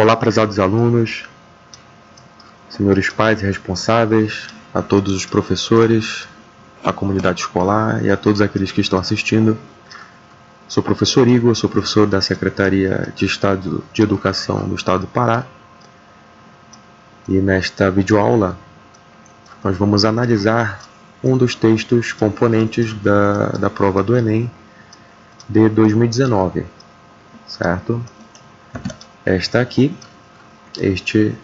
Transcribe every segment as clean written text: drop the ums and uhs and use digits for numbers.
Olá, prezados alunos, senhores pais e responsáveis, a todos os professores, a comunidade escolar e a todos aqueles que estão assistindo. Sou o professor Igor, sou professor da Secretaria de Estado de Educação do Estado do Pará. E nesta videoaula nós vamos analisar um dos textos componentes da prova do Enem de 2019, certo? Este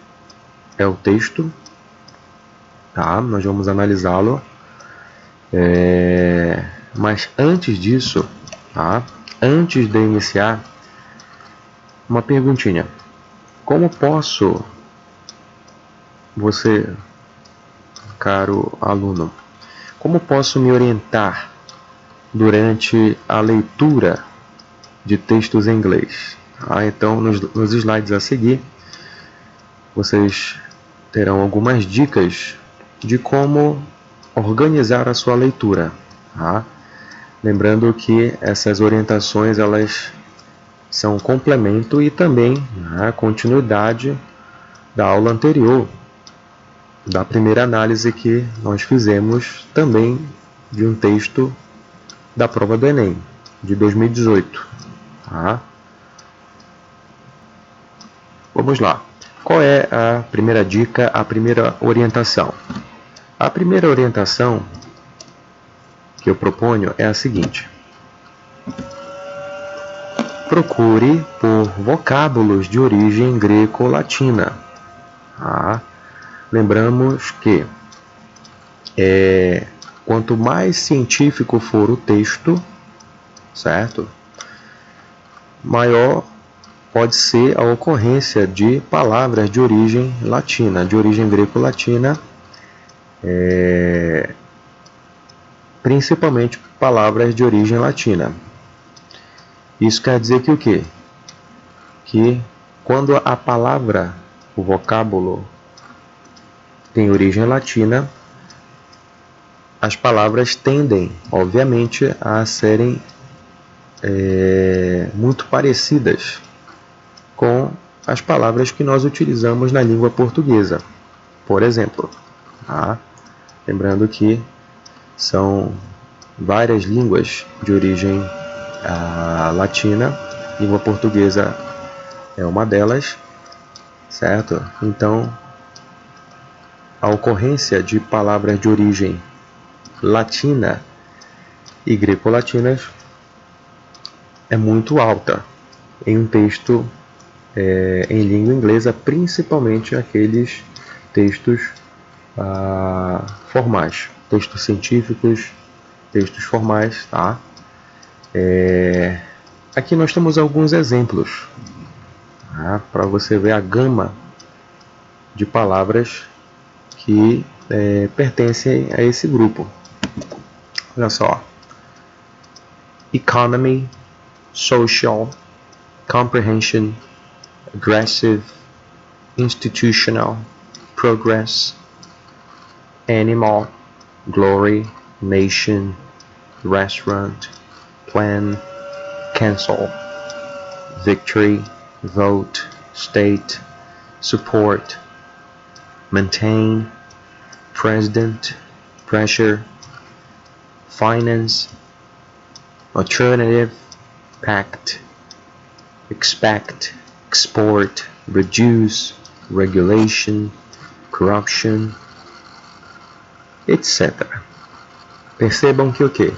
é o texto, tá? Nós vamos analisá-lo, mas antes disso, tá? Antes de iniciar, uma perguntinha: como posso, você, caro aluno, como posso me orientar durante a leitura de textos em inglês? Então, nos slides a seguir, vocês terão algumas dicas de como organizar a sua leitura. Tá? Lembrando que essas orientações elas são complemento e também a continuidade da aula anterior, da primeira análise que nós fizemos também de um texto da prova do Enem, de 2018. Tá? Vamos lá. Qual é a primeira dica, a primeira orientação? A primeira orientação que eu proponho é a seguinte: procure por vocábulos de origem greco-latina. Tá? Lembramos que quanto mais científico for o texto, certo? Maior pode ser a ocorrência de palavras de origem latina, de origem greco-latina, principalmente palavras de origem latina. Isso quer dizer que o quê? Que quando a palavra, o vocábulo, tem origem latina, as palavras tendem, obviamente, a serem muito parecidas com as palavras que nós utilizamos na língua portuguesa. Por exemplo, tá? Lembrando que são várias línguas de origem latina, língua portuguesa é uma delas, certo? Então, a ocorrência de palavras de origem latina e greco-latinas é muito alta em um texto em língua inglesa, principalmente aqueles textos formais, textos científicos, textos formais, tá? Aqui nós temos alguns exemplos, tá? Para você ver a gama de palavras que pertencem a esse grupo. Olha só: economy, social, comprehension, aggressive, institutional, progress, animal, glory, nation, restaurant, plan, cancel, victory, vote, state, support, maintain, president, pressure, finance, alternative, pact, expect, export, reduce, regulation, corruption, etc. Percebam que o quê?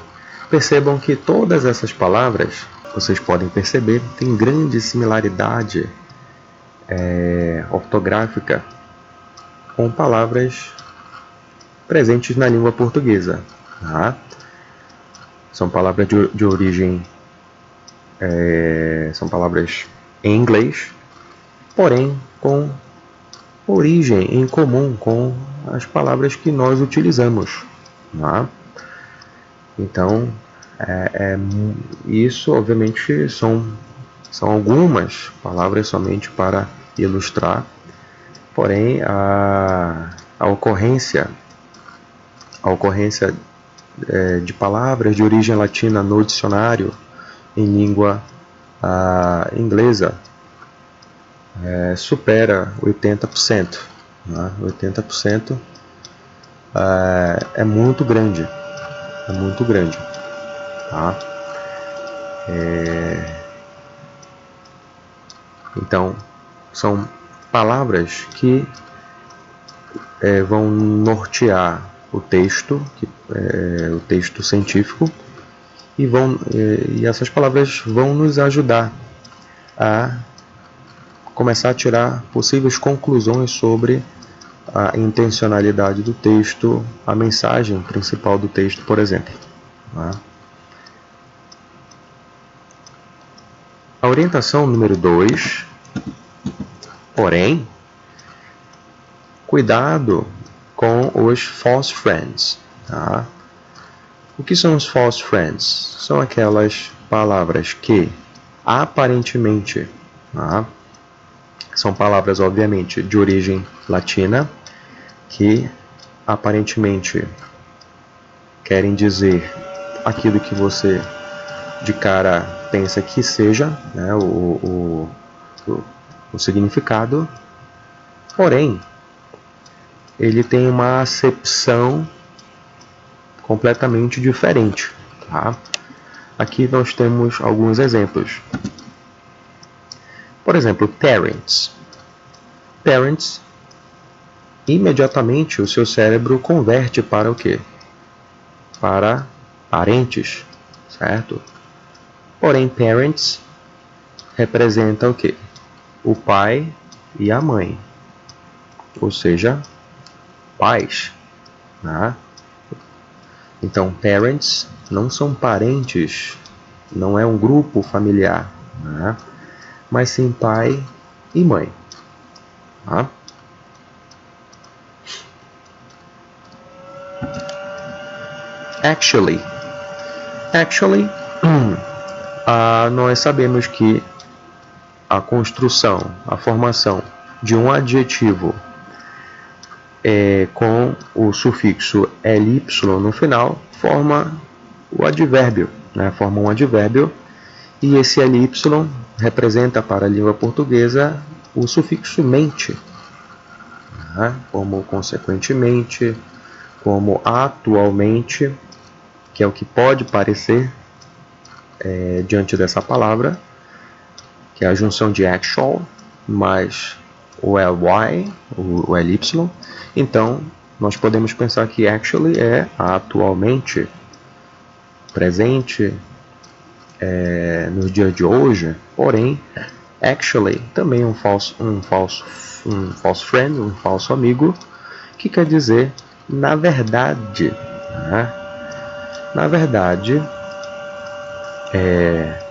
Percebam que todas essas palavras, vocês podem perceber, têm grande similaridade ortográfica com palavras presentes na língua portuguesa. Tá? São palavras de origem, são palavras em inglês, porém com origem em comum com as palavras que nós utilizamos. Tá? Então, isso obviamente são algumas palavras somente para ilustrar, porém a ocorrência de palavras de origem latina no dicionário em língua inglesa supera 80%. Né? 80% é muito grande. É muito grande. Tá? Então, são palavras que vão nortear o texto científico, e essas palavras vão nos ajudar a começar a tirar possíveis conclusões sobre a intencionalidade do texto, a mensagem principal do texto, por exemplo. Né? A orientação número 2, porém, cuidado com os false friends. Tá? O que são os false friends? São aquelas palavras que aparentemente, tá? São palavras obviamente de origem latina, que aparentemente querem dizer aquilo que você de cara pensa que seja, né, o significado, porém ele tem uma acepção completamente diferente. Tá? Aqui nós temos alguns exemplos. Por exemplo, parents. Parents, imediatamente o seu cérebro converte para o quê? Para parentes, certo? Porém, parents representa o quê? O pai e a mãe, ou seja, pais. Né? Então, parents não são parentes, não é um grupo familiar, né? Mas sim pai e mãe. Tá? Actually, nós sabemos que a construção, a formação de um adjetivo com o sufixo ly no final forma o advérbio, né? Forma um advérbio, e esse ly representa para a língua portuguesa o sufixo mente, né? Como consequentemente, como atualmente, que é o que pode parecer diante dessa palavra, que é a junção de actual mais o ly, o ly. Então, nós podemos pensar que actually é atualmente, presente, no dia de hoje. Porém, actually também é um false friend, um falso amigo, que quer dizer na verdade. Né? Na verdade,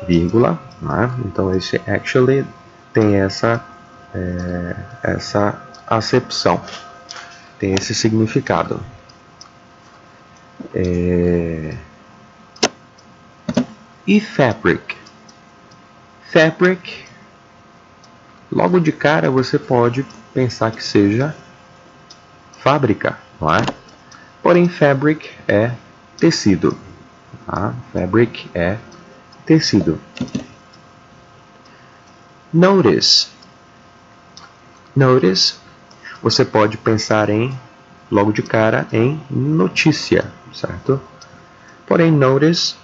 vírgula. Né? Então, esse actually tem essa acepção, tem esse significado. E fabric? Fabric, logo de cara você pode pensar que seja fábrica, não é? Porém, fabric é tecido. Tá? Fabric é tecido. Notice. Notice, você pode pensar logo de cara, em notícia, certo? Porém, notice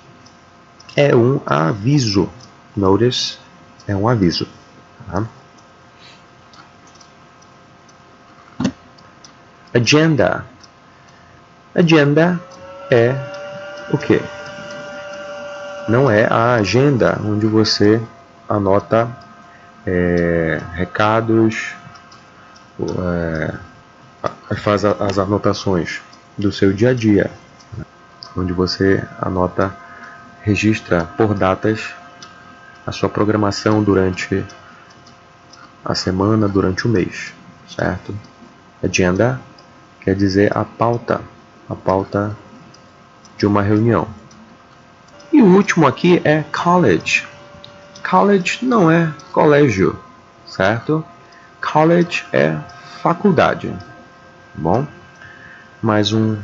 é um aviso. Notice é um aviso. Tá? Agenda. Agenda é o quê? Não é a agenda onde você anota recados, faz as anotações do seu dia a dia, onde você anota, registra por datas a sua programação durante a semana, durante o mês, certo? Agenda quer dizer a pauta de uma reunião. E o último aqui é college. College não é colégio, certo? College é faculdade. Bom, mais um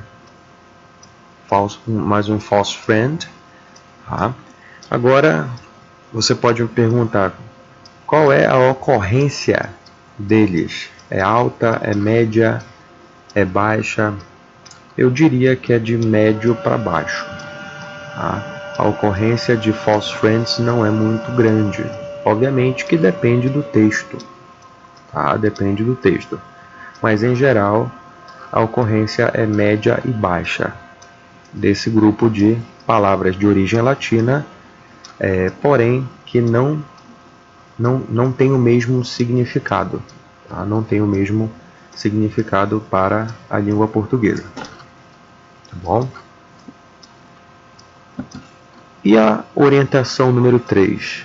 false friend. Tá? Agora, você pode me perguntar, qual é a ocorrência deles? É alta, é média, é baixa? Eu diria que é de médio para baixo. Tá? A ocorrência de false friends não é muito grande. Obviamente que depende do texto. Tá? Depende do texto. Mas em geral, a ocorrência é média e baixa desse grupo de palavras de origem latina, porém que não tem o mesmo significado. Tá? Não tem o mesmo significado para a língua portuguesa. Tá bom? E a orientação número 3?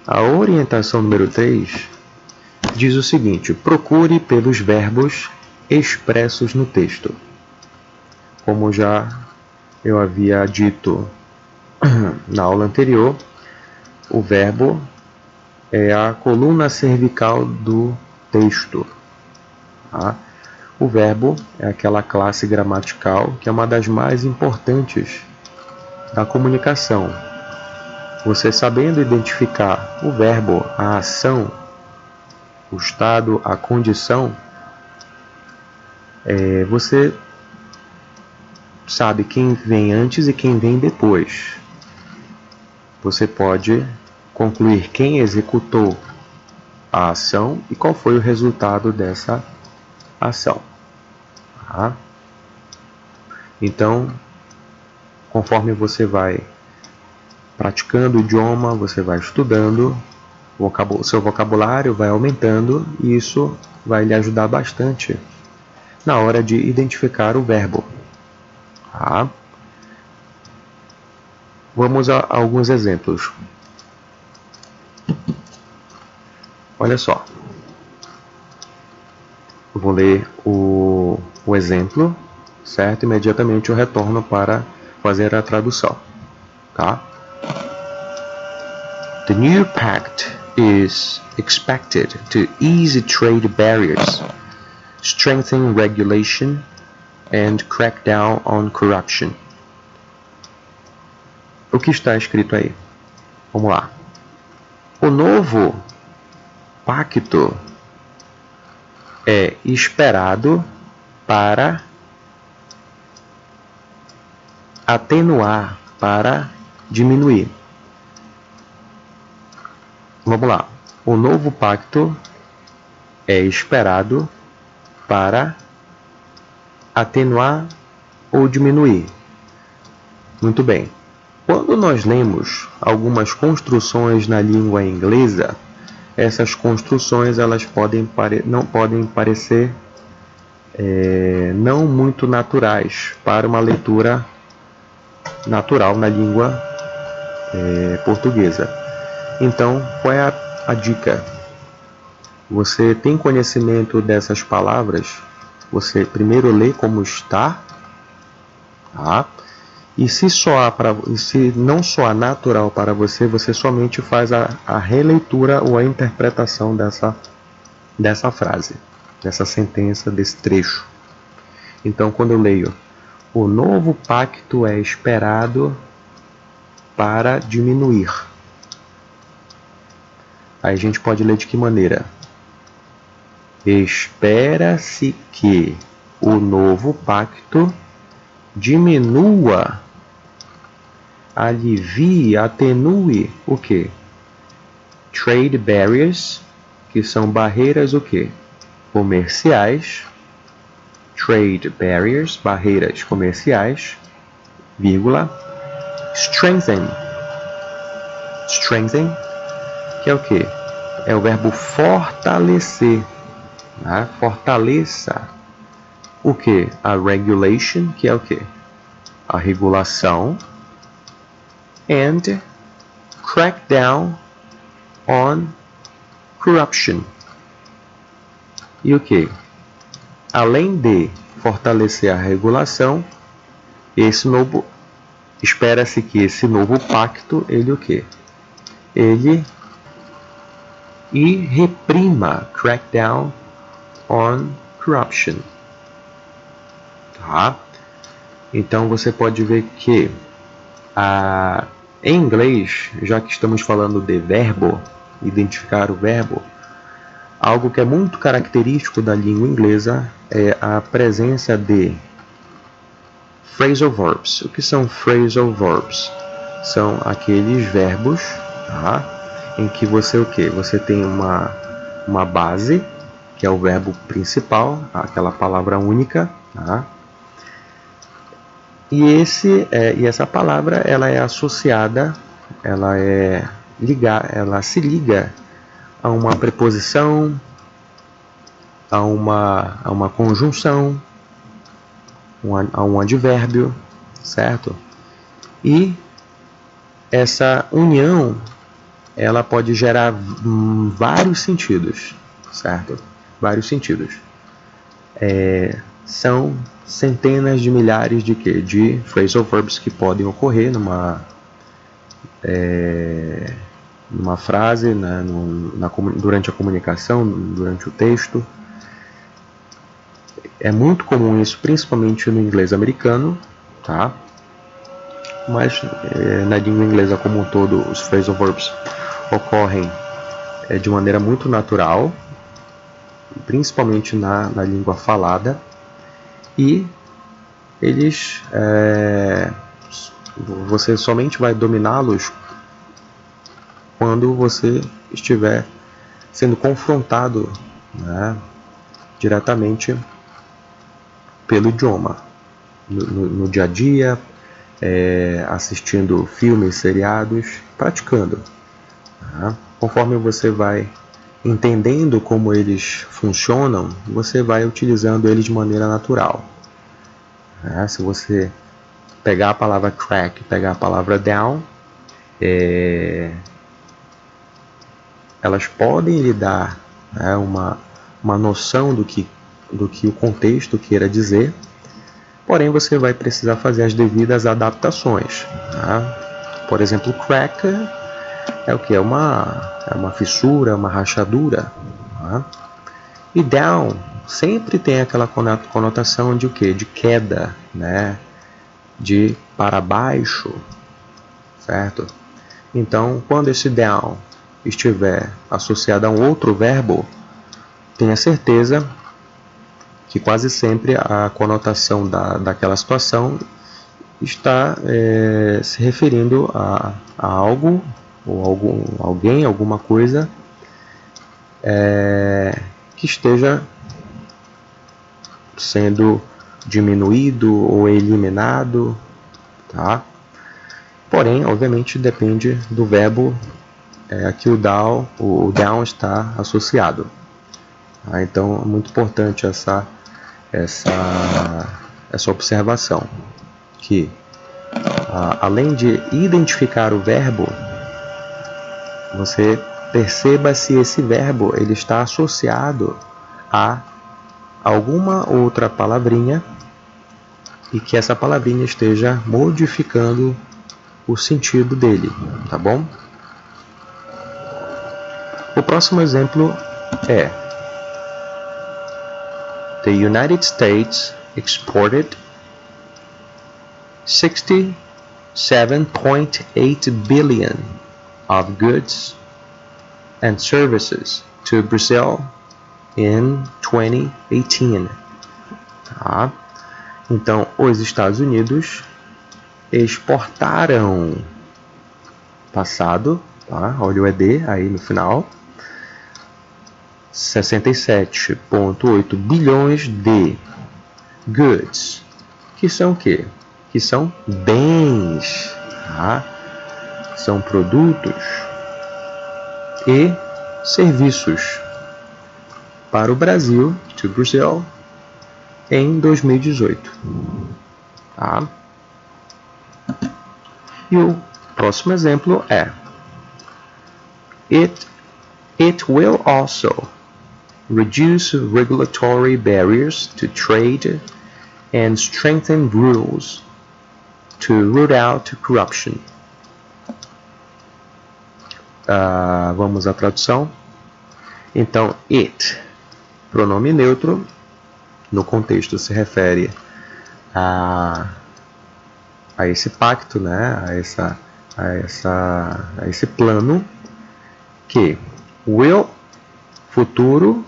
A orientação número 3 diz o seguinte: procure pelos verbos expressos no texto. Como já eu havia dito na aula anterior, o verbo é a coluna cervical do texto. Tá? O verbo é aquela classe gramatical que é uma das mais importantes da comunicação. Você sabendo identificar o verbo, a ação, o estado, a condição, você sabe quem vem antes e quem vem depois. Você pode concluir quem executou a ação e qual foi o resultado dessa ação. Tá? Então, conforme você vai praticando o idioma, você vai estudando, o seu vocabulário vai aumentando e isso vai lhe ajudar bastante na hora de identificar o verbo. Tá? Vamos a alguns exemplos. Olha só. Eu vou ler o exemplo, certo? Imediatamente eu retorno para fazer a tradução. Tá? The new pact is expected to ease trade barriers, strengthen regulation, and crack down on corruption. O que está escrito aí? Vamos lá. O novo pacto é esperado para atenuar, para diminuir. Vamos lá. O novo pacto é esperado para atenuar ou diminuir. Muito bem. Quando nós lemos algumas construções na língua inglesa, essas construções elas não podem parecer não muito naturais para uma leitura natural na língua portuguesa. Então, qual é a dica? Você tem conhecimento dessas palavras, você primeiro lê como está, tá? E se não soar natural para você, você somente faz a releitura ou a interpretação dessa frase, dessa sentença, desse trecho. Então, quando eu leio, o novo pacto é esperado para diminuir. Aí a gente pode ler de que maneira? Espera-se que o novo pacto diminua, alivie, atenue o quê? Trade barriers, que são barreiras o quê? Comerciais. Trade barriers, barreiras comerciais, vírgula. Strengthen, que é o quê? É o verbo fortalecer. Né? Fortaleça o que? A regulation, que é o que? A regulação. And crack down on corruption. E o que? Além de fortalecer a regulação, espera-se que esse novo pacto, ele o que? Ele reprima, crack down on corruption. Tá? Então você pode ver que em inglês, já que estamos falando de verbo, identificar o verbo, algo que é muito característico da língua inglesa é a presença de phrasal verbs. O que são phrasal verbs? São aqueles verbos, tá, em que você o quê? Você tem uma base, que é o verbo principal, aquela palavra única, tá? E essa palavra ela é associada, ela se liga a uma preposição, a uma conjunção, a um advérbio, certo? E essa união ela pode gerar vários sentidos, certo? Vários sentidos. São centenas de milhares de phrasal verbs que podem ocorrer numa frase, né, durante a comunicação, durante o texto. É muito comum isso, principalmente no inglês americano, tá? Mas na língua inglesa como um todo, os phrasal verbs ocorrem de maneira muito natural, principalmente na língua falada, e eles você somente vai dominá-los quando você estiver sendo confrontado, né, diretamente pelo idioma, no dia a dia, assistindo filmes, seriados, praticando. Tá? Conforme você vai entendendo como eles funcionam, você vai utilizando eles de maneira natural. Se você pegar a palavra crack, pegar a palavra down, elas podem lhe dar, né, uma noção do que o contexto queira dizer, porém você vai precisar fazer as devidas adaptações. Tá? Por exemplo, crack é o que? É uma fissura, uma rachadura. Tá? E down sempre tem aquela conotação de o quê? De queda, né? De para baixo, certo? Então, quando esse down estiver associado a um outro verbo, tenha certeza que quase sempre a conotação daquela situação está se referindo a algo, ou alguém, alguma coisa que esteja sendo diminuído ou eliminado, tá? Porém, obviamente, depende do verbo a que o down está associado. Tá? Então, é muito importante essa observação, que além de identificar o verbo, você perceba se esse verbo ele está associado a alguma outra palavrinha e que essa palavrinha esteja modificando o sentido dele, tá bom? O próximo exemplo é: The United States exported 67.8 billion of goods and services to Brazil in 2018. Tá? Então, os Estados Unidos exportaram, passado, tá? Olha o ED aí no final, 67,8 bilhões de goods, que são o quê? Que são bens, tá? São produtos e serviços para o Brasil, to Brazil, em 2018. Tá? E o próximo exemplo é: It will also reduce regulatory barriers to trade and strengthen rules to root out corruption. Vamos à tradução. Então, it, pronome neutro, no contexto se refere a esse pacto, né? a esse plano que will, futuro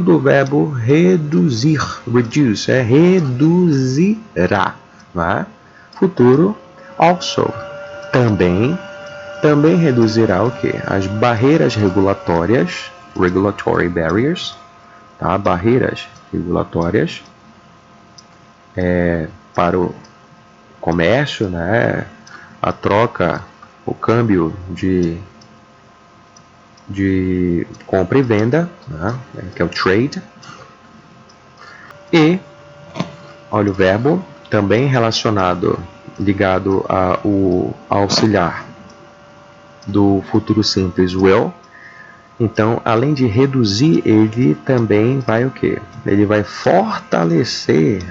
do verbo reduzir, reduce, reduzirá, né? Futuro also, também reduzirá o que? As barreiras regulatórias, regulatory barriers, tá? Barreiras regulatórias para o comércio, né? A troca, o câmbio de compra e venda, né? Que é o trade. E olha o verbo também relacionado, ligado ao auxiliar do futuro simples will. Então, além de reduzir, ele também vai o quê? Ele vai fortalecer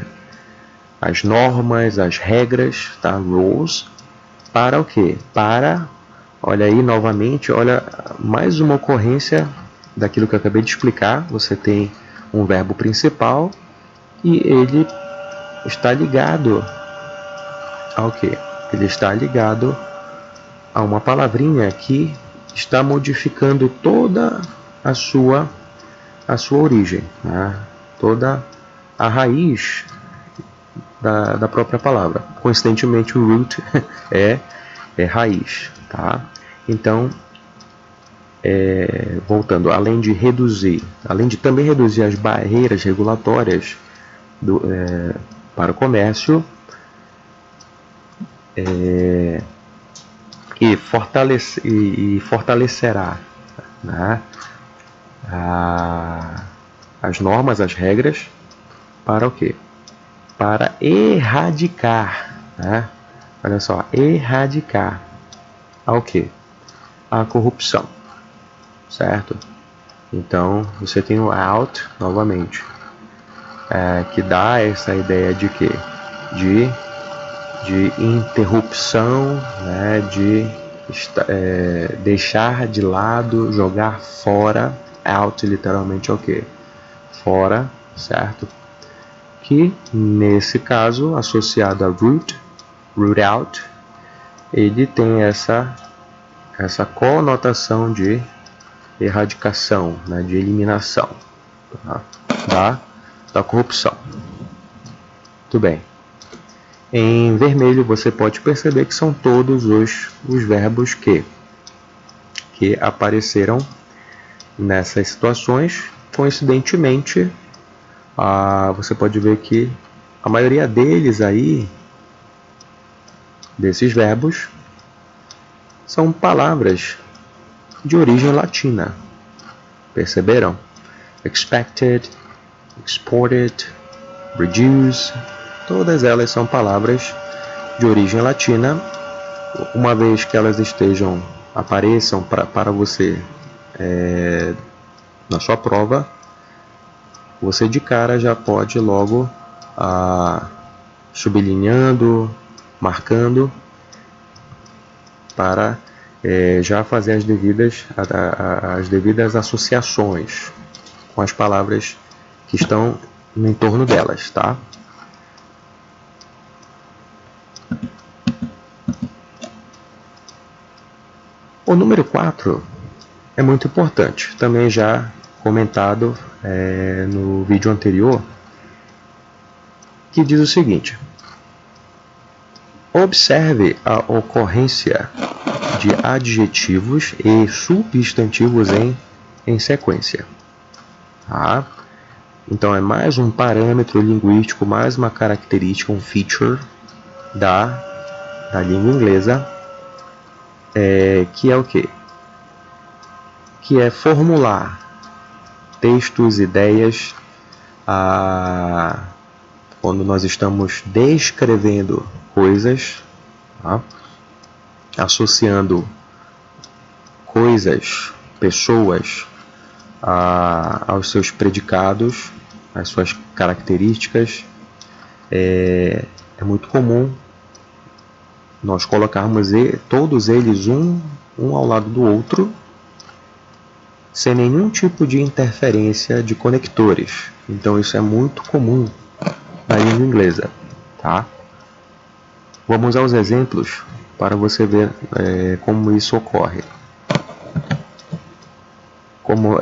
as normas, as regras, tá? Rules, para o quê? Para, olha aí novamente, olha mais uma ocorrência daquilo que eu acabei de explicar. Você tem um verbo principal e ele está ligado ao quê? Ele está ligado a uma palavrinha que está modificando toda a sua origem, né? Toda a raiz da própria palavra. Coincidentemente, o root é raiz, tá? Então, voltando, além de reduzir, além de também reduzir as barreiras regulatórias para o comércio, e fortalecerá, né, as normas, as regras, para o quê? Para erradicar, né? Olha só, erradicar ao quê? A corrupção, certo? Então, você tem o out, novamente, que dá essa ideia de quê? De interrupção, né? De deixar de lado, jogar fora. Out literalmente é o quê? Fora, certo? Que nesse caso, associado a root out, ele tem essa conotação de erradicação, né? De eliminação, tá? da corrupção. Muito bem. Em vermelho você pode perceber que são todos os verbos que apareceram nessas situações. Coincidentemente, você pode ver que a maioria deles aí, desses verbos, são palavras de origem latina. Perceberam? Expected, exported, reduce, todas elas são palavras de origem latina. Uma vez que elas apareçam para você na sua prova, você de cara já pode logo sublinhando, marcando, para já fazer as devidas associações com as palavras que estão no entorno delas, tá? O número 4 é muito importante, também já comentado no vídeo anterior, que diz o seguinte: observe a ocorrência de adjetivos e substantivos em sequência. Tá? Então é mais um parâmetro linguístico, mais uma característica, um feature da língua inglesa, que é o quê? Que é formular textos, ideias, quando nós estamos descrevendo coisas, tá? Associando coisas, pessoas, aos seus predicados, às suas características. É muito comum nós colocarmos todos eles um ao lado do outro, sem nenhum tipo de interferência de conectores. Então isso é muito comum na língua inglesa, tá? Vamos aos exemplos para você ver como isso ocorre. como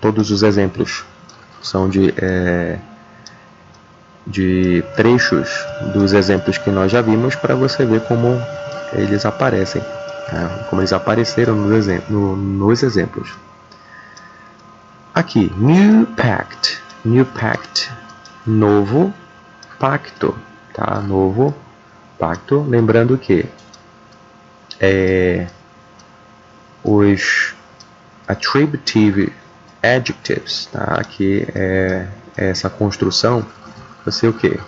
todos os exemplos são de trechos dos exemplos que nós já vimos, para você ver como eles aparecem, como eles apareceram nos exemplos. Aqui, New Pact, novo pacto, tá? Novo pacto, lembrando que os attributive adjectives, tá? Aqui essa construção, você o quê?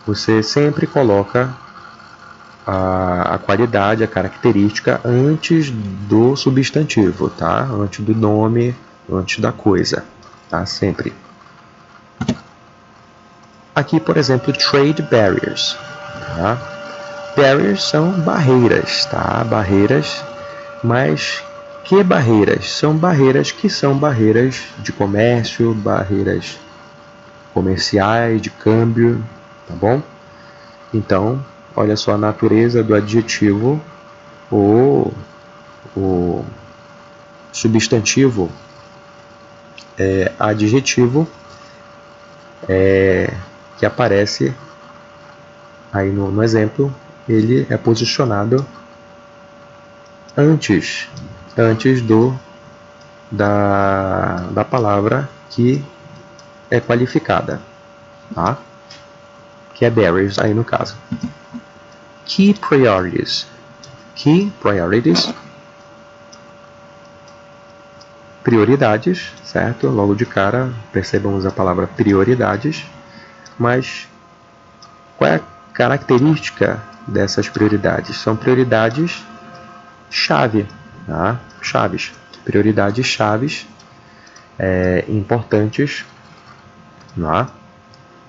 Você sempre coloca a qualidade, a característica antes do substantivo, tá? Antes do nome, antes da coisa, tá? Sempre. Aqui, por exemplo, trade barriers, tá? Barriers são barreiras, tá? Barreiras, mas que barreiras? São barreiras que são barreiras de comércio, barreiras comerciais, de câmbio, tá bom? Então, olha só a natureza do adjetivo ou o substantivo adjetivo que aparece aí no exemplo, ele é posicionado antes da palavra que é qualificada, tá? Que é barriers aí no caso. Key priorities, prioridades, certo? Logo de cara percebamos a palavra prioridades, mas qual é a característica dessas prioridades? São prioridades chave, tá? Chaves, prioridades chaves importantes, tá?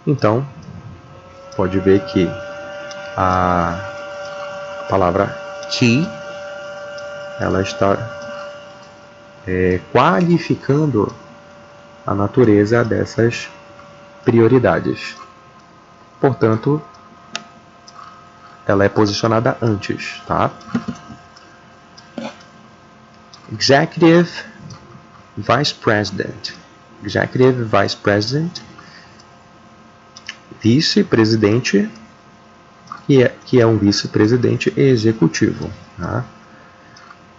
Então pode ver que a palavra key, ela está qualificando a natureza dessas prioridades. Portanto, ela é posicionada antes, tá? Executive Vice President, vice-presidente, que é um vice-presidente executivo, tá?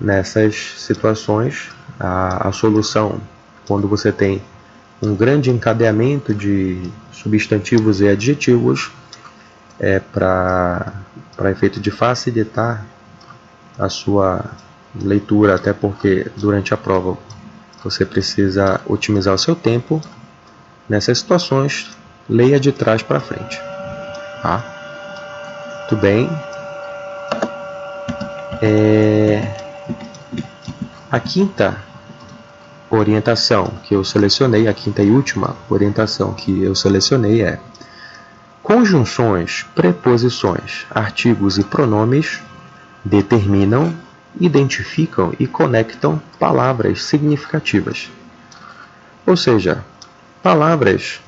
Nessas situações, a solução, quando você tem um grande encadeamento de substantivos e adjetivos, para efeito de facilitar a sua leitura, até porque durante a prova você precisa otimizar o seu tempo. Nessas situações, leia de trás para frente, tá? Muito bem. A quinta orientação que eu selecionei, a quinta e última orientação que eu selecionei é: conjunções, preposições, artigos e pronomes determinam, identificam e conectam palavras significativas. Ou seja, palavras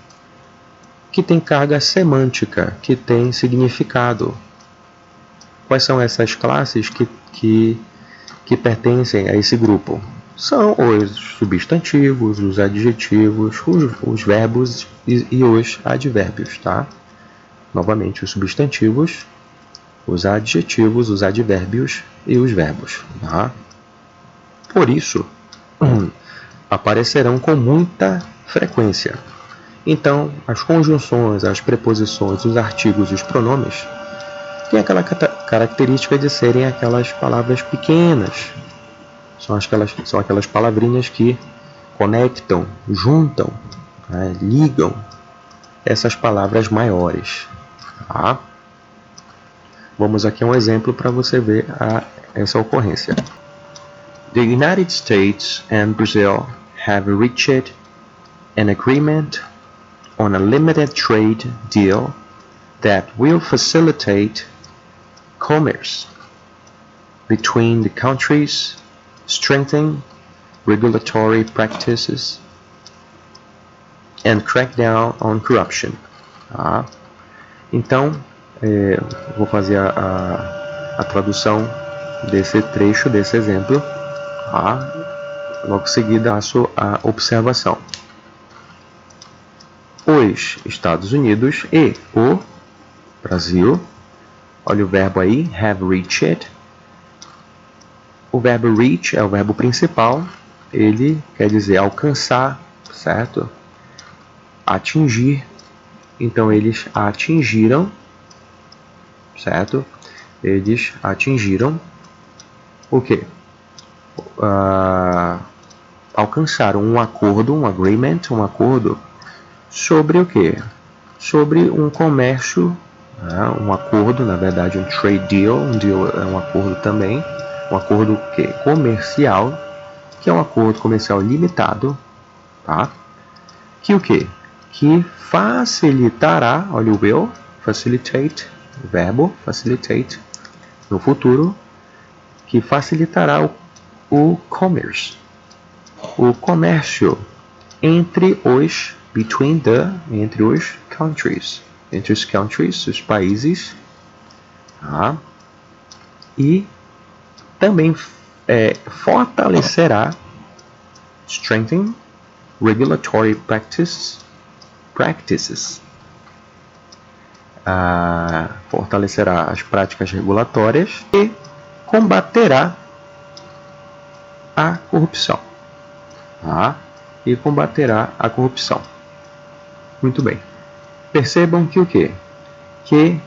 que têm carga semântica, que têm significado. Quais são essas classes que pertencem a esse grupo? São os substantivos, os adjetivos, os verbos e os advérbios, tá? Novamente, os substantivos, os adjetivos, os advérbios e os verbos, tá? Por isso, aparecerão com muita frequência. Então, as conjunções, as preposições, os artigos e os pronomes têm aquela característica de serem aquelas palavras pequenas. São aquelas palavrinhas que conectam, juntam, né, ligam essas palavras maiores, tá? Vamos aqui a um exemplo para você ver essa ocorrência. The United States and Brazil have reached an agreement on a limited trade deal that will facilitate commerce between the countries, strengthen regulatory practices, and crack down on corruption. Tá? Então, vou fazer a tradução desse trecho, desse exemplo. Tá? logo em seguida faço a observação. Os Estados Unidos e o Brasil. Olha o verbo aí, have reached. O verbo reach é o verbo principal. Ele quer dizer alcançar, certo? Atingir. Então, eles atingiram, certo? Eles atingiram o quê? Alcançaram um acordo, um agreement, um acordo sobre o quê? Sobre um comércio, um acordo, na verdade, um trade deal. Um deal é um acordo também, um acordo comercial, que é um acordo comercial limitado, tá? Que o quê? Que facilitará, olha o will, facilitate, o verbo facilitate, no futuro, que facilitará o commerce, o comércio entre os, entre os countries, os países, tá? E também fortalecerá, strengthen, regulatory practices, fortalecerá as práticas regulatórias e combaterá a corrupção. E combaterá a corrupção. Muito bem. Percebam que o quê? Que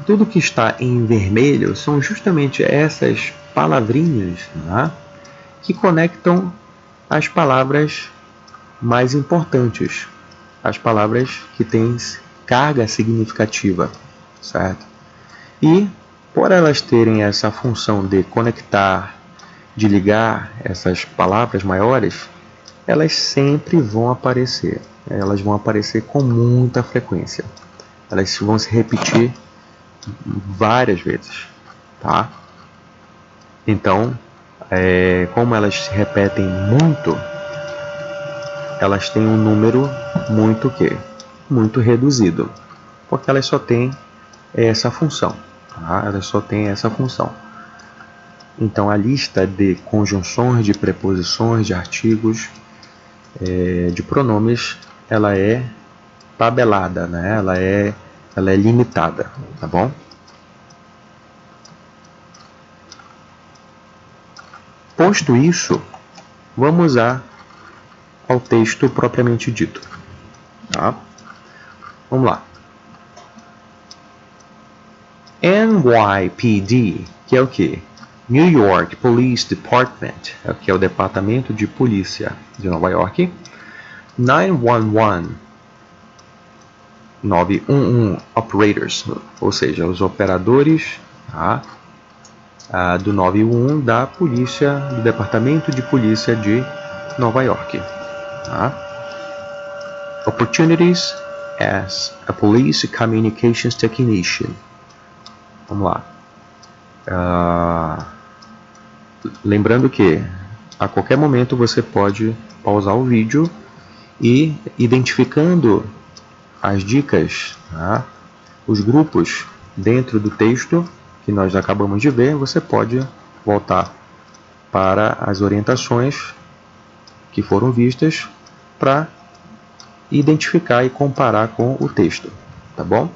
tudo que está em vermelho são justamente essas palavrinhas, que conectam as palavras mais importantes, as palavras que têm carga significativa, certo? E por elas terem essa função de conectar, de ligar essas palavras maiores, elas sempre vão aparecer. Elas vão aparecer com muita frequência. Elas vão se repetir várias vezes, tá? Então, como elas se repetem muito, elas têm um número muito reduzido, porque elas só têm essa função, tá? Elas só têm essa função. Então, a lista de conjunções, de preposições, de artigos, de pronomes, ela é tabelada, né? Ela é limitada, tá bom? Posto isso, vamos ao texto propriamente dito, tá? Vamos lá. NYPD, que é o quê? New York Police Department, que é o Departamento de Polícia de Nova York. 911, 911 Operators, ou seja, os operadores, tá? Do 911 da polícia, do Departamento de Polícia de Nova York. Tá? Opportunities as a Police Communications Technician. Vamos lá. Lembrando que a qualquer momento você pode pausar o vídeo e, identificando as dicas, tá? Os grupos dentro do texto que nós acabamos de ver, você pode voltar para as orientações que foram vistas para identificar e comparar com o texto, tá bom?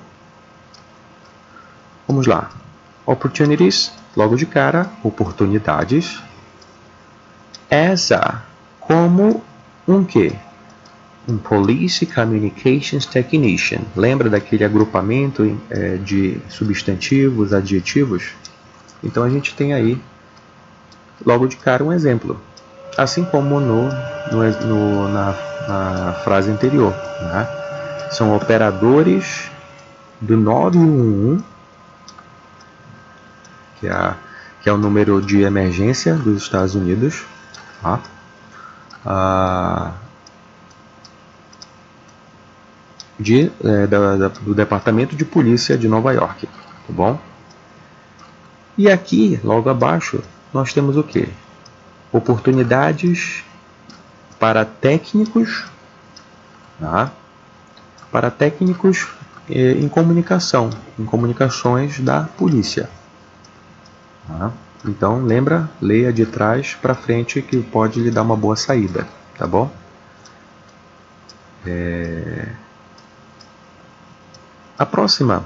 Vamos lá. Opportunities, logo de cara, oportunidades. Essa, como um quê? Um Police Communications Technician. Lembra daquele agrupamento de substantivos, adjetivos? Então a gente tem aí, logo de cara, um exemplo. Assim como na frase anterior, né? São operadores do 911, que é o número de emergência dos Estados Unidos, tá? Do Departamento de Polícia de Nova York, tá bom? E aqui, logo abaixo, nós temos o quê? Oportunidades para técnicos, tá? Para técnicos em comunicação, em comunicações da polícia. Tá? Então, lembra, leia de trás para frente que pode lhe dar uma boa saída, tá bom? O próximo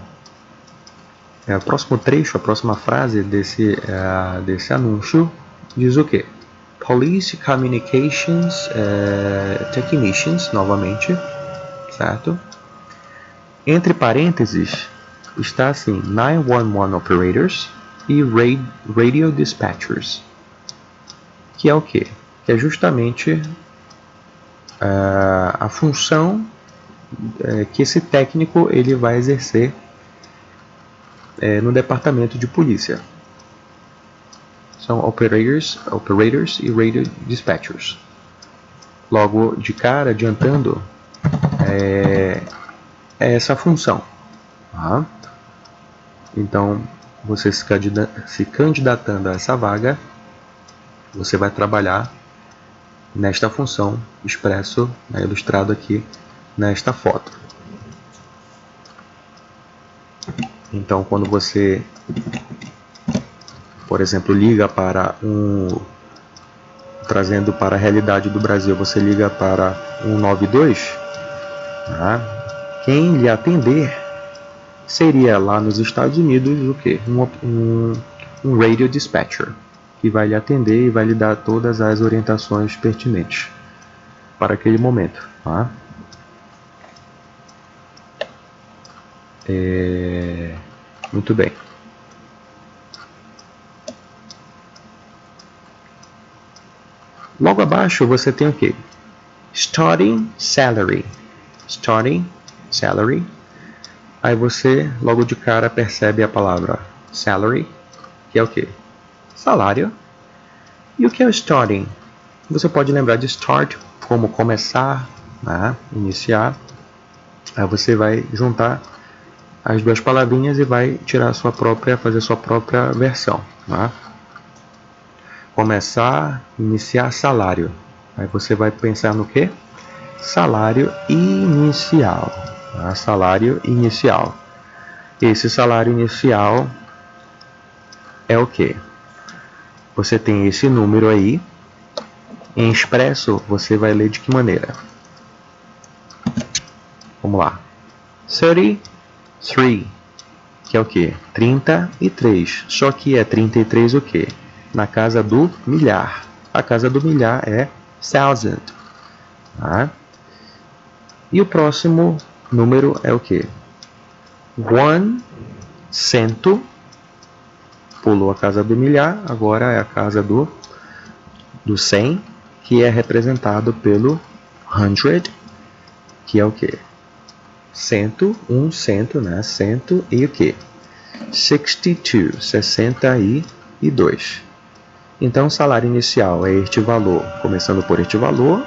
trecho, a próxima frase desse anúncio diz o quê? Police Communications Technicians, novamente, certo? Entre parênteses, está assim, 911 Operators e Radio Dispatchers, que é o quê? Que é justamente a função que esse técnico ele vai exercer no departamento de polícia. São operators e radio dispatchers. Logo de cara, adiantando, é essa função. Tá? Então, você se candidatando a essa vaga, você vai trabalhar nesta função expresso, ilustrado aqui nesta foto. Então, quando você, por exemplo, liga para trazendo para a realidade do Brasil, você liga para 192, tá? Quem lhe atender seria lá nos Estados Unidos o quê? Um radio dispatcher, que vai lhe atender e vai lhe dar todas as orientações pertinentes para aquele momento. Tá? Muito bem. Logo abaixo você tem o quê? Starting salary. Starting salary. Aí você logo de cara percebe a palavra salary, que é o quê? Salário. E o que é o starting? Você pode lembrar de start como começar, né? Iniciar. Aí você vai juntar as duas palavrinhas e vai fazer sua própria versão. Né? Começar, iniciar, salário. Aí você vai pensar no quê? Salário inicial. Tá? Salário inicial. Esse salário inicial é o quê? Você tem esse número aí. Em expresso, você vai ler de que maneira? Vamos lá. 33, que é o quê? 33. Só que é 33 o quê? Na casa do milhar. A casa do milhar é thousand. Tá? E o próximo número é o quê? 100. Pulou a casa do milhar, agora é a casa do 100, que é representado pelo 100, que é o quê? 100, né? 100 e o quê? 62, 62. Então, o salário inicial é este valor, começando por este valor,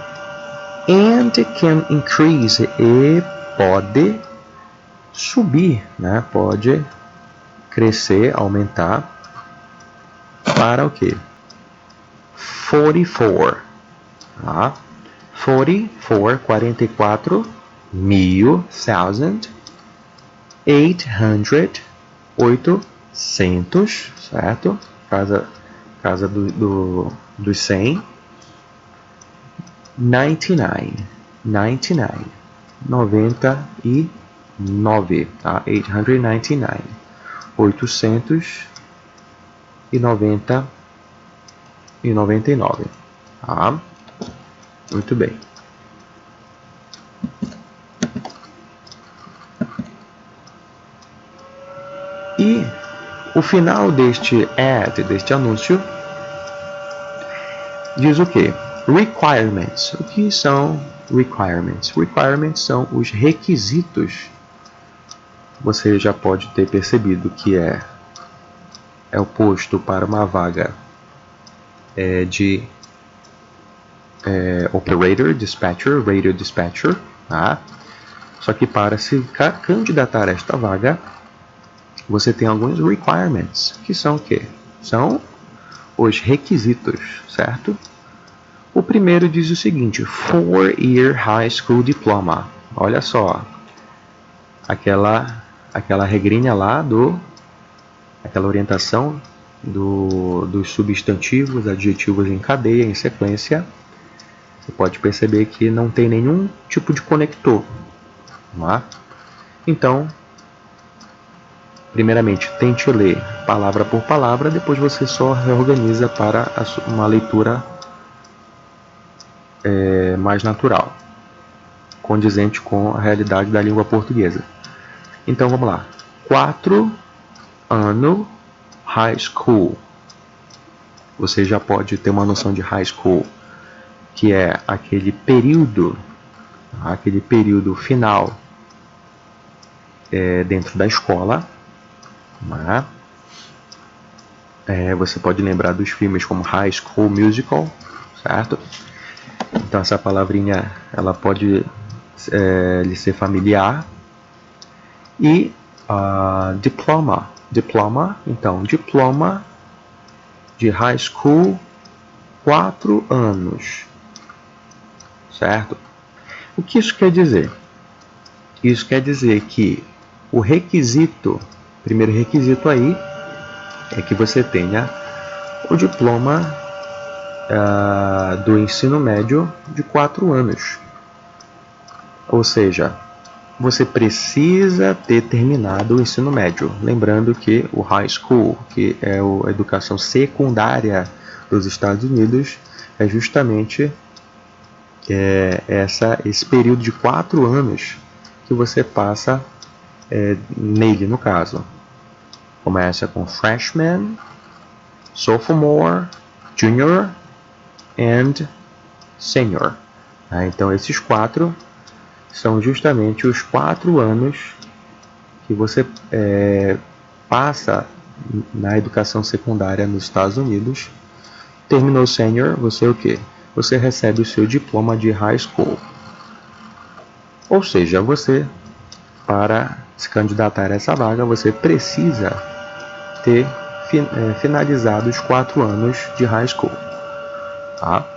and can increase, e pode subir, né? Pode crescer, aumentar, para o quê? 44, tá? 44 mil, 800, certo? Casa dos 100. 99, 99, tá? 899, 899, tá? Muito bem. E o final deste anúncio, diz o quê? Requirements. O que são requirements? Requirements são os requisitos. Você já pode ter percebido que é o posto para uma vaga de operator, dispatcher, radio dispatcher, tá? Só que para se candidatar a esta vaga, você tem alguns requirements, que são o quê? São os requisitos, certo? O primeiro diz o seguinte: 4-year high school diploma. Olha só, aquela regrinha lá aquela orientação dos substantivos, adjetivos em cadeia, em sequência, você pode perceber que não tem nenhum tipo de conector. Não é? Então, primeiramente, tente ler palavra por palavra, depois você só reorganiza para uma leitura mais natural, condizente com a realidade da língua portuguesa. Então, vamos lá. 4 ano high school. Você já pode ter uma noção de high school, que é aquele período final dentro da escola. Né? Você pode lembrar dos filmes como High School Musical, certo? Então essa palavrinha ela pode lhe ser familiar. E diploma, então diploma de high school, 4 anos, certo? O que isso quer dizer? Isso quer dizer que o primeiro requisito aí é que você tenha o diploma do ensino médio de 4 anos. Ou seja, você precisa ter terminado o ensino médio. Lembrando que o high school, que é a educação secundária dos Estados Unidos, é justamente esse período de 4 anos que você passa nele, no caso. Começa com freshman, sophomore, junior and senior. Então esses 4 são justamente os 4 anos que você passa na educação secundária nos Estados Unidos. Terminou o senior, você o quê? Você recebe o seu diploma de high school. Ou seja, você, para se candidatar a essa vaga, você precisa ter finalizado os 4 anos de high school. Tá?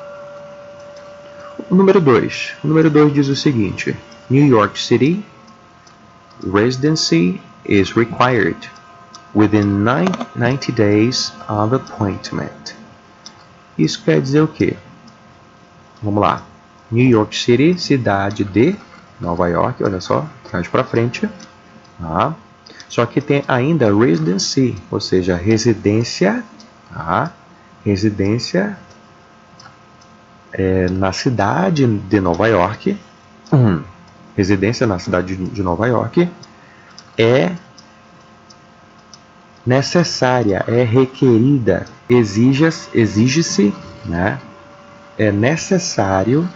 O número 2. O número 2 diz o seguinte: New York City residency is required within 90 days of appointment. Isso quer dizer o quê? Vamos lá. New York City, cidade de Nova York, olha só, traz para frente. Tá? Só que tem ainda residency, ou seja, residência, tá? Residência na cidade de Nova York. Residência na cidade de Nova York é necessária, é requerida, exige-se, né? É necessário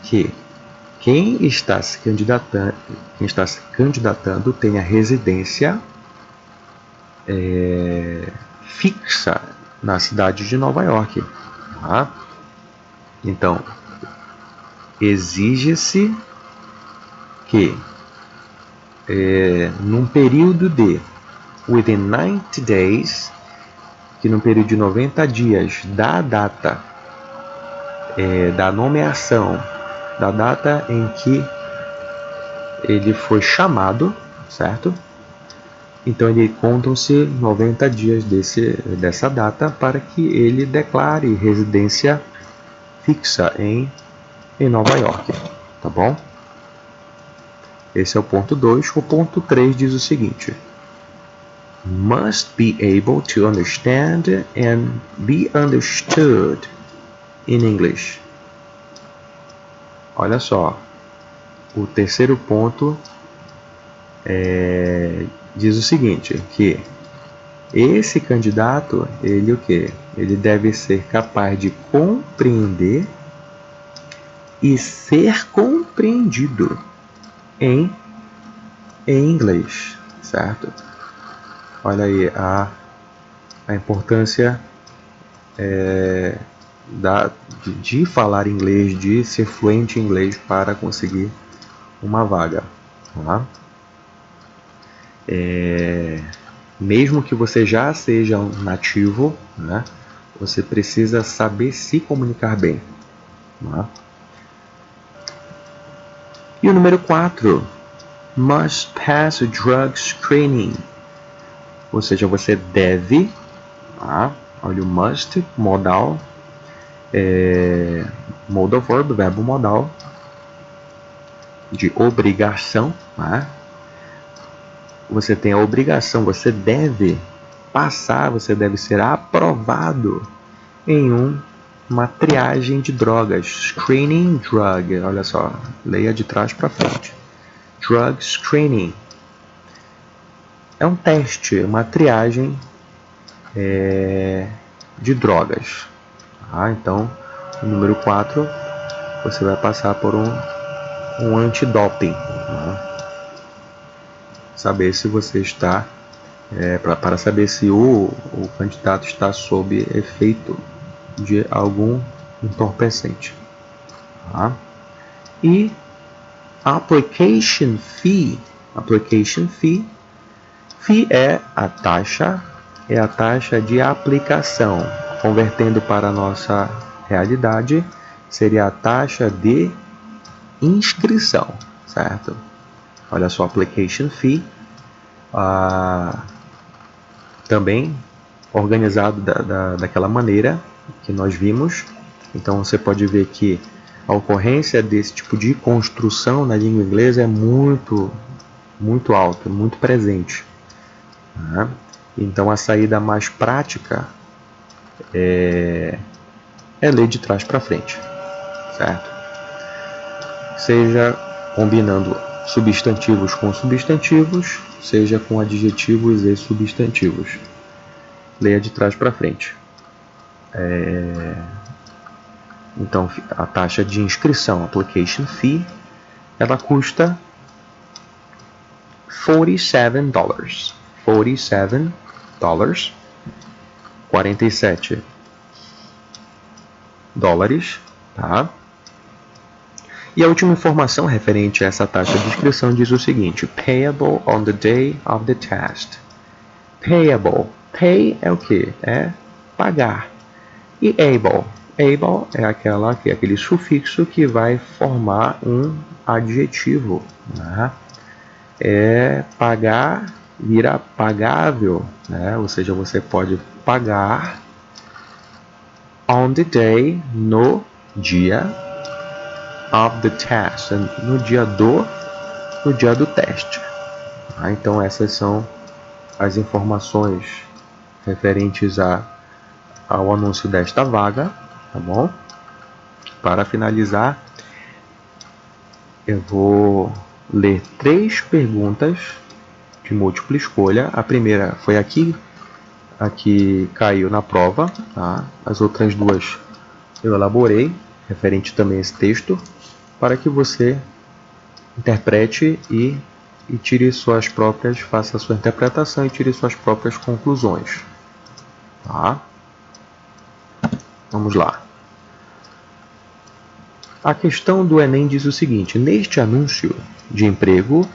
que quem está se candidatando tenha residência fixa na cidade de Nova York. Tá? Então, exige-se que num período de within 90 days, que no período de 90 dias da data da nomeação, da data em que ele foi chamado, certo? Então contam-se 90 dias dessa data para que ele declare residência fixa em Nova York, tá bom? Esse é o ponto 2. O ponto 3 diz o seguinte: must be able to understand and be understood in English. Olha só, o terceiro ponto diz o seguinte, que esse candidato, ele o quê? Ele deve ser capaz de compreender e ser compreendido em inglês, certo? Olha aí a importância de falar inglês, de ser fluente em inglês para conseguir uma vaga. Tá? Mesmo que você já seja um nativo, né, você precisa saber se comunicar bem. Tá? E o número 4, must pass a drug screening ou seja, você deve, tá? Olha o must, modal, modal verb, verbo modal, de obrigação, tá? Você tem a obrigação, você deve passar, você deve ser aprovado em uma triagem de drogas. Screening drug, olha só, leia de trás para frente. Drug screening é um teste, uma triagem de drogas. Tá? Então, o número 4, você vai passar por um antidoping. Tá? Saber se você está, para saber se o candidato está sob efeito de algum entorpecente. Tá? E application fee. Application fee. Fee é a taxa de aplicação. Convertendo para a nossa realidade, seria a taxa de inscrição, certo? Olha só, application fee, também organizado daquela maneira que nós vimos. Então você pode ver que a ocorrência desse tipo de construção na língua inglesa é muito alta, muito presente. Tá? Então a saída mais prática é ler de trás para frente, certo? Seja combinando substantivos com substantivos, seja com adjetivos e substantivos. Leia de trás para frente. Então, a taxa de inscrição, application fee, ela custa $47. $47, tá? E a última informação referente a essa taxa de inscrição diz o seguinte: payable on the day of the test. Payable. Pay é o que? É pagar. E able. Able é aquele sufixo que vai formar um adjetivo. Né? Pagar vira pagável. Né? Ou seja, você pode pagar on the day, no dia of the test, no dia do teste. Tá? Então essas são as informações referentes ao anúncio desta vaga, tá bom? Para finalizar, eu vou ler 3 perguntas de múltipla escolha. A primeira foi aqui caiu na prova, tá? As outras 2 eu elaborei, referente também a esse texto, para que você interprete e tire suas próprias, faça a sua interpretação e tire suas próprias conclusões. Tá? Vamos lá. A questão do Enem diz o seguinte: neste anúncio de emprego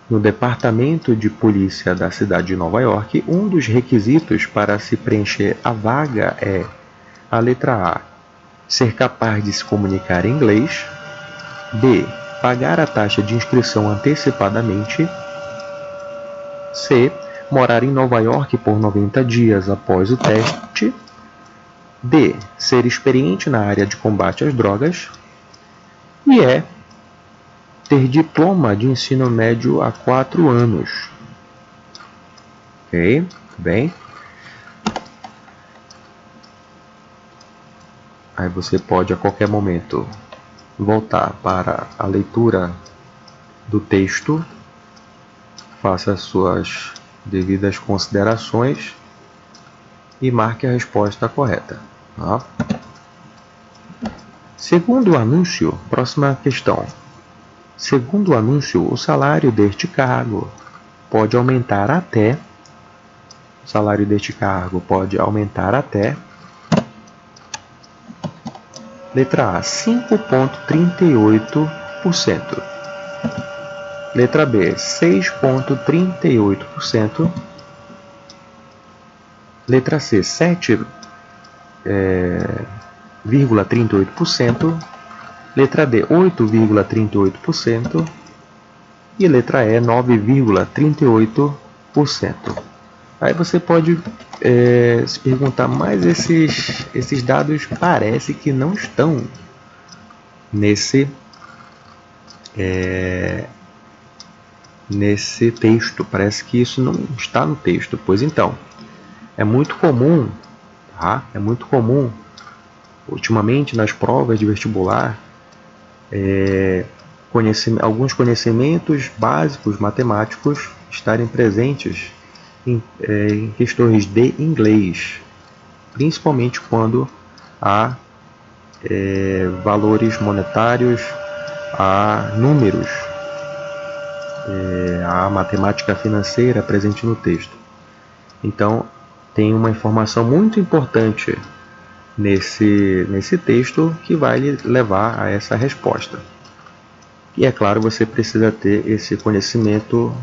no Departamento de Polícia da cidade de Nova York, um dos requisitos para se preencher a vaga é a letra A, ser capaz de se comunicar em inglês, B, pagar a taxa de inscrição antecipadamente, C, morar em Nova York por 90 dias após o teste, D, ser experiente na área de combate às drogas, e E, ter diploma de ensino médio há 4 anos. Ok? Bem. Aí você pode a qualquer momento voltar para a leitura do texto, faça as suas devidas considerações e marque a resposta correta. Tá? Segundo o anúncio, próxima questão. Segundo o anúncio, o salário deste cargo pode aumentar até letra A, 5,38%. Letra B, 6,38%. Letra C, 7,38%. Letra D, 8,38%. E letra E, 9,38%. Aí você pode se perguntar, mas esses dados parece que não estão nesse texto, parece que isso não está no texto. Pois então, é muito comum, tá? É muito comum, ultimamente nas provas de vestibular, alguns conhecimentos básicos matemáticos estarem presentes em questões de inglês, principalmente quando há valores monetários, há números, há matemática financeira presente no texto. Então, tem uma informação muito importante nesse texto que vai lhe levar a essa resposta. E é claro, você precisa ter esse conhecimento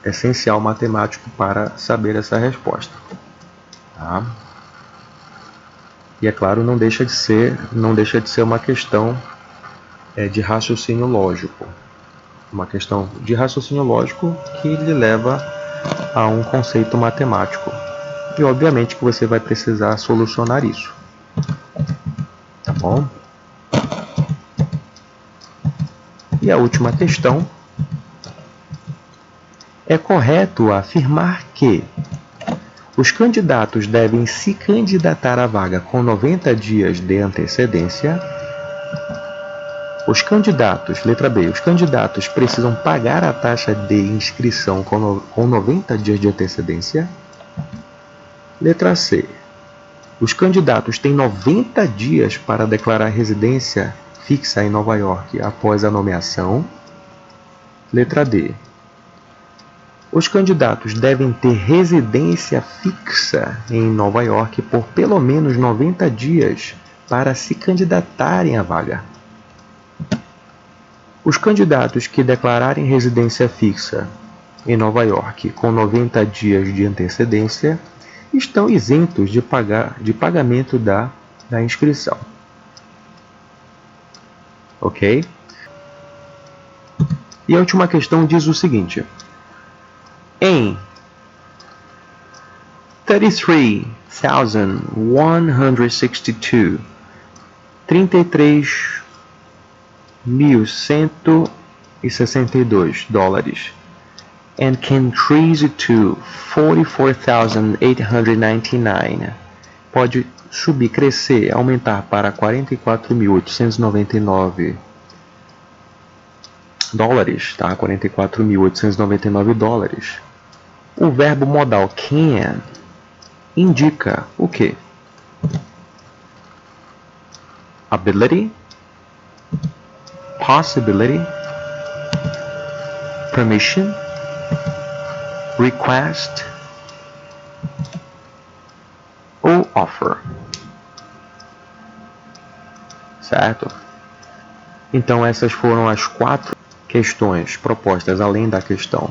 essencial matemático para saber essa resposta. Tá? E é claro, não deixa de ser uma questão de raciocínio lógico. Uma questão de raciocínio lógico que lhe leva a um conceito matemático. E obviamente que você vai precisar solucionar isso. Tá bom? E a última questão: é correto afirmar que os candidatos devem se candidatar à vaga com 90 dias de antecedência? Os candidatos, letra B, os candidatos precisam pagar a taxa de inscrição com 90 dias de antecedência? Letra C, os candidatos têm 90 dias para declarar residência fixa em Nova York após a nomeação? Letra D, os candidatos devem ter residência fixa em Nova York por pelo menos 90 dias para se candidatarem à vaga. Os candidatos que declararem residência fixa em Nova York com 90 dias de antecedência estão isentos de pagamento da inscrição. Ok? E a última questão diz o seguinte: em 33,162, 33.162 dólares, and can increase to 44,899, pode subir, crescer, aumentar para 44.899 dólares, tá? 44.899 dólares. O verbo modal can indica o quê? Ability, possibility, permission, request ou offer. Certo? Então essas foram as 4 questões propostas, além da questão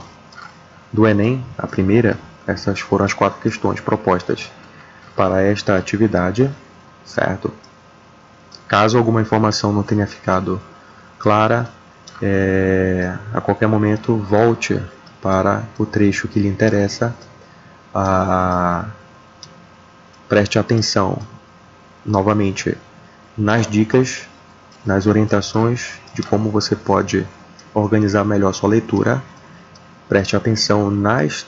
do Enem, a primeira. Essas foram as 4 questões propostas para esta atividade, certo? Caso alguma informação não tenha ficado clara, a qualquer momento volte para o trecho que lhe interessa, preste atenção novamente nas dicas, nas orientações de como você pode organizar melhor sua leitura. Preste atenção nas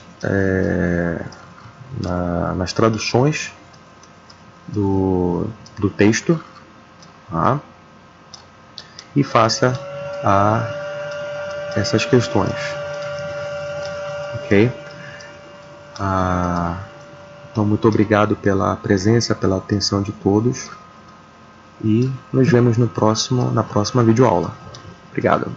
traduções do texto, tá? E faça essas questões, ok? Então, muito obrigado pela presença, pela atenção de todos, e nos vemos na próxima videoaula. Obrigado.